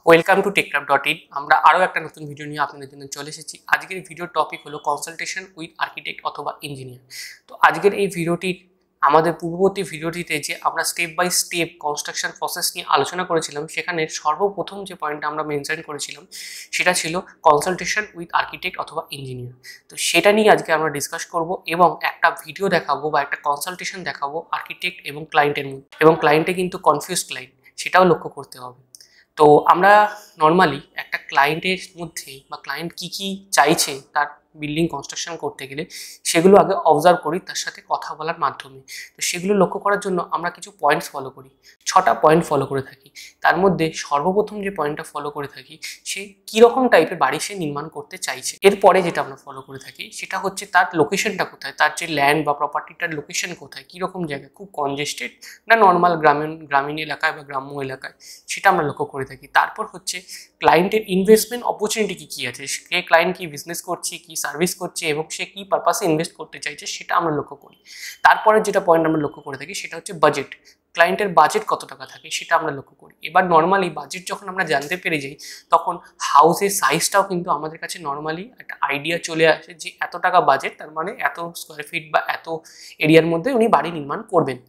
Welcome to টেকক্রাফট.in। আমরা আরও একটা নতুন ভিডিও নিয়ে আপনাদের জন্য চলে এসেছি। আজকের ভিডিওর টপিক হলো কনসালটেশন উইথ আর্কিটেক্ট অথবা ইঞ্জিনিয়ার। তো আজকের এই ভিডিওটি আমাদের পূর্ববর্তী ভিডিওটিতে যে আমরা step by step construction process নিয়ে আলোচনা করেছিলাম, সেখানে সর্বপ্রথম যে পয়েন্টটা আমরা মেনশন করেছিলাম সেটা ছিল কনসালটেশন উইথ আর্কিটেক্ট অথবা ইঞ্জিনিয়ার। তো সেটা নিয়ে আজকে আমরা ডিসকাস করব এবং একটা ভিডিও দেখাবো বা একটা কনসালটেশন দেখাবো আর্কিটেক্ট এবং ক্লায়েন্টের মধ্যে, এবং ক্লায়েন্টে কিন্তু কনফিউজ ক্লায়েন্ট, সেটাও লক্ষ্য করতে হবে। তো আমরা নর্মালি একটা ক্লায়েন্টের মধ্যে বা ক্লায়েন্ট কী চাইছে তার বিল্ডিং কনস্ট্রাকশন করতে গেলে সেগুলো আগে অবজার্ভ করি তার সাথে কথা বলার মাধ্যমে। তো সেগুলো লক্ষ্য করার জন্য আমরা কিছু পয়েন্টস ফলো করি, 6টা পয়েন্ট ফলো করে থাকি। তার মধ্যে সর্বপ্রথম যে পয়েন্টটা ফলো করে থাকি, সে কীরকম টাইপের বাড়ি সে নির্মাণ করতে চাইছে। এরপরে যেটা আমরা ফলো করে থাকি সেটা হচ্ছে তার লোকেশনটা কোথায়, তার যে ল্যান্ড বা প্রপার্টিটার লোকেশন কোথায়, কীরকম জায়গায়, খুব কনজেস্টেড না নর্মাল গ্রামীণ এলাকায় বা গ্রাম্য এলাকায়, সেটা আমরা লক্ষ্য করে থাকি। তারপর হচ্ছে ক্লায়েন্টের ইনভেস্টমেন্ট অপরচুনিটি কী আছে, সে ক্লায়েন্ট কী বিজনেস করছে, কী সার্ভিস করছে এবং সে কী পারপাসে ইনভেস্ট করতে চাইছে, সেটা আমরা লক্ষ্য করি। তারপরে যেটা পয়েন্ট আমরা লক্ষ্য করে থাকি সেটা হচ্ছে বাজেট। ক্লায়েন্টের বাজেট কত টাকা থাকে সেটা আমরা লক্ষ্য করি। এবার নর্মালি বাজেট যখন আমরা জানতে পেরে যাই, তখন হাউসের সাইজটাও কিন্তু আমাদের কাছে নর্মালি একটা আইডিয়া চলে আসে যে এত টাকা বাজেট, তার মানে এত স্কোয়ার ফিট বা এত এরিয়ার মধ্যে উনি বাড়ি নির্মাণ করবেন।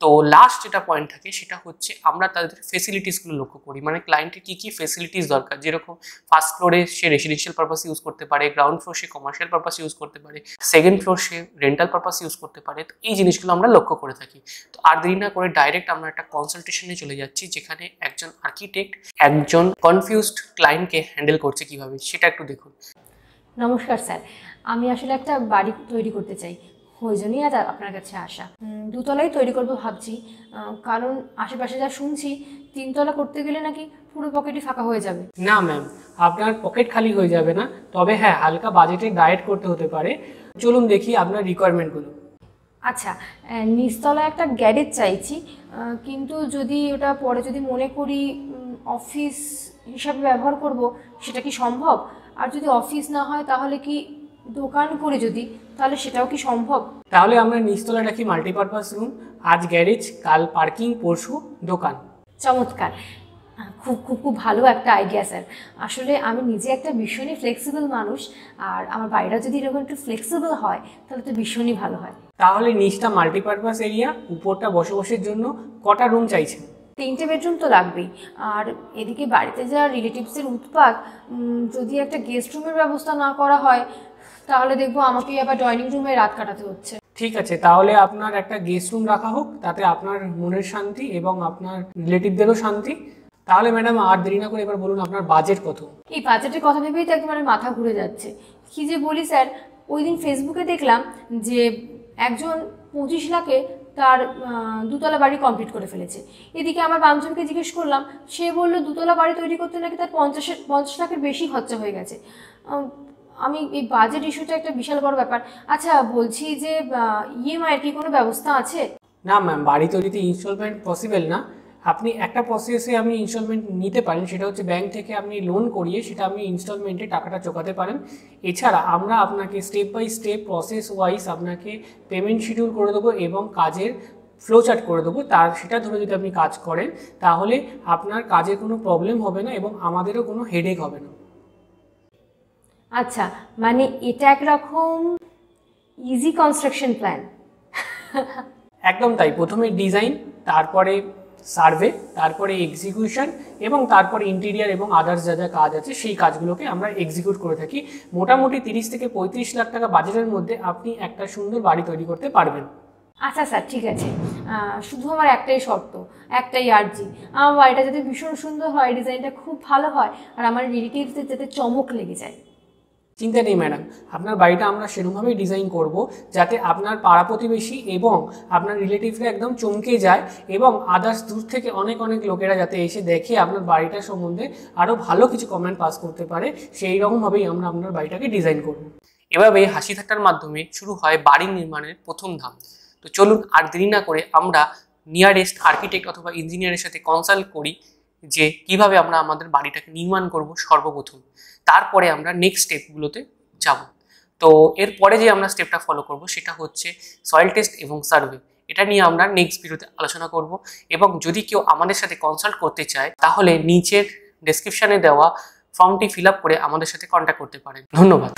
তো লাস্ট যেটা পয়েন্ট থাকে সেটা হচ্ছে আমরা তাদের ফেসিলিটিসগুলো লক্ষ্য করি, মানে ক্লায়েন্টের কী ফেসিলিটিস দরকার। যেরকম ফার্স্ট ফ্লোরে সে রেসিডেন্সিয়াল পারপাস ইউজ করতে পারে, গ্রাউন্ড ফ্লোর সে কমার্শিয়াল পারপাস ইউজ করতে পারে, সেকেন্ড ফ্লোর সে রেন্টাল পারপাস ইউজ করতে পারে। তো এই জিনিসগুলো আমরা লক্ষ্য করে থাকি। তো আর দেরি না করে ডাইরেক্ট আমরা একটা কনসালটেশনে চলে যাচ্ছি, যেখানে একজন আর্কিটেক্ট একজন কনফিউজড ক্লায়েন্টকে হ্যান্ডেল করছে কীভাবে, সেটা একটু দেখুন। নমস্কার স্যার, আমি আসলে একটা বাড়ি তৈরি করতে চাই, ওই জন্যই আজ আপনার কাছে আসা। দুতলাই তৈরি করবো ভাবছি, কারণ আশেপাশে যা শুনছি 3তলা করতে গেলে নাকি পুরো পকেটই ফাঁকা হয়ে যাবে। না ম্যাম, আপনার পকেট খালি হয়ে যাবে না, তবে হ্যাঁ হালকা বাজেটে ডায়েট করতে হতে পারে। চলুন দেখি আপনার রিকোয়ারমেন্টগুলো। আচ্ছা, নিচতলা একটা গ্যারেজ চাইছি, কিন্তু যদি ওটা পরে যদি মনে করি অফিস হিসাবে ব্যবহার করব, সেটা কি সম্ভব? আর যদি অফিস না হয় তাহলে কি দোকান করে যদি, তাহলে সেটাও কি সম্ভব? তাহলে আমরা নিচতলা রাখি মাল্টিপারপাস রুম, আজ গ্যারেজ, কাল পার্কিং, পরশু দোকান। চমৎকার, খুব খুব খুব ভালো একটা আইডিয়া স্যার। আসলে আমি নিজে একটা ভীষণই ফ্লেক্সিবল মানুষ, আর আমার বাড়িটা যদি এরকম একটু ফ্লেক্সিবল হয় তাহলে তো ভীষণই ভালো হয়। তাহলে নিচটা মাল্টিপারপাস এরিয়া, উপরটা বসবাসের জন্য কটা রুম চাইছেন? 3টে বেডরুম তো লাগবেই। আর এদিকে বাড়িতে যা রিলেটিভসের উৎপাত, যদি একটা গেস্ট রুমের ব্যবস্থা না করা হয় তাহলে দেখবো আমাকেই আবার ডাইনিং রুমে রাত কাটাতে হচ্ছে। ঠিক আছে, তাহলে আপনার একটা গেস্ট রুম রাখা হোক, তাতে আপনার মনের শান্তি এবং আপনার রিলেটিভদেরও শান্তি। তাহলে ম্যাডাম আর দেরি না করে এবার বলুন আপনার বাজেট কত? এই বাজেটের কথা ভেবেই তো একেবারে মাথা ঘুরে যাচ্ছে। কি যে বলি স্যার, ওই দিন ফেসবুকে দেখলাম যে একজন 25 লাখে তার 2তলা বাড়ি কমপ্লিট করে ফেলেছে। এদিকে আমার বান্ধবীকে জিজ্ঞেস করলাম, সে বললো 2তলা বাড়ি তৈরি করতে নাকি তার 50 লাখের বেশি খরচা হয়ে গেছে। আমি এই বাজেট ইস্যুটা একটা বিশাল বড় ব্যাপার। আচ্ছা বলছি যে ইএমআই এর কি কোনো ব্যবস্থা আছে? না ম্যাম, বাড়ি তৈরিতে ইনস্টলমেন্ট পসিবল না। আপনি একটা প্রসেসে আপনি ইনস্টলমেন্ট নিতে পারেন, সেটা হচ্ছে ব্যাংক থেকে আপনি লোন করিয়ে সেটা আপনি ইনস্টলমেন্টে টাকাটা চোকাতে পারেন। এছাড়া আমরা আপনাকে step by step process wise আপনাকে পেমেন্ট শিডিউল করে দেবো এবং কাজের ফ্লো চার্ট করে দেবো। সেটা ধরে যদি আপনি কাজ করেন তাহলে আপনার কাজের কোনো প্রবলেম হবে না এবং আমাদেরও কোনো হেডেক হবে না। আচ্ছা, মানে এটা একরকম ইজি কনস্ট্রাকশন প্ল্যান। একদম তাই। প্রথমে ডিজাইন, তারপরে সার্ভে, তারপরে এক্সিকিউশন এবং তারপরে ইন্টেরিয়ার এবং আদার্স যা যা কাজ আছে সেই কাজগুলোকে আমরা এক্সিকিউট করে থাকি। মোটামুটি 30 থেকে 35 লাখ টাকা বাজেটের মধ্যে আপনি একটা সুন্দর বাড়ি তৈরি করতে পারবেন। আচ্ছা স্যার, ঠিক আছে। শুধু আমার একটাই শর্ত, একটাই আর্জি, আমার বাড়িটা যাতে ভীষণ সুন্দর হয়, ডিজাইনটা খুব ভালো হয়, আর আমার রিলেটিভসদের যাতে চমক লেগে যায়। চিন্তা নেই ম্যাডাম, আপনার বাড়িটা আমরা সেরকমভাবেই ডিজাইন করব যাতে আপনার পাড়া প্রতিবেশী এবং আপনার রিলেটিভরা একদম চমকে যায় এবং আদার্স দূর থেকে অনেক লোকেরা যাতে এসে দেখে আপনার বাড়িটার সম্বন্ধে আরও ভালো কিছু কমেন্ট পাস করতে পারে, সেই রকমভাবেই আমরা আপনার বাড়িটাকে ডিজাইন করব। এভাবে হাসি ঠাট্টার মাধ্যমে শুরু হয় বাড়ি নির্মাণের প্রথম ধাপ। তো চলুন আর দেরি না করে আমরা নিয়ারেস্ট আর্কিটেক্ট অথবা ইঞ্জিনিয়ারের সাথে কনসাল্ট করি যে কিভাবে আমরা আমাদের বাড়িটাকে নির্মাণ করব সর্বপ্রথম। তারপরে আমরা নেক্সট স্টেপগুলোতে যাব। তো এরপরে যে আমরা স্টেপটা ফলো করব সেটা হচ্ছে সয়েল টেস্ট এবং সার্ভে। এটা নিয়ে আমরা নেক্সট ভিডিওতে আলোচনা করব। এবং যদি কেউ আমাদের সাথে কনসাল্ট করতে চায় তাহলে নিচের ডেসক্রিপশানে দেওয়া ফর্মটি ফিল আপ করে আমাদের সাথে কন্ট্যাক্ট করতে পারেন। ধন্যবাদ।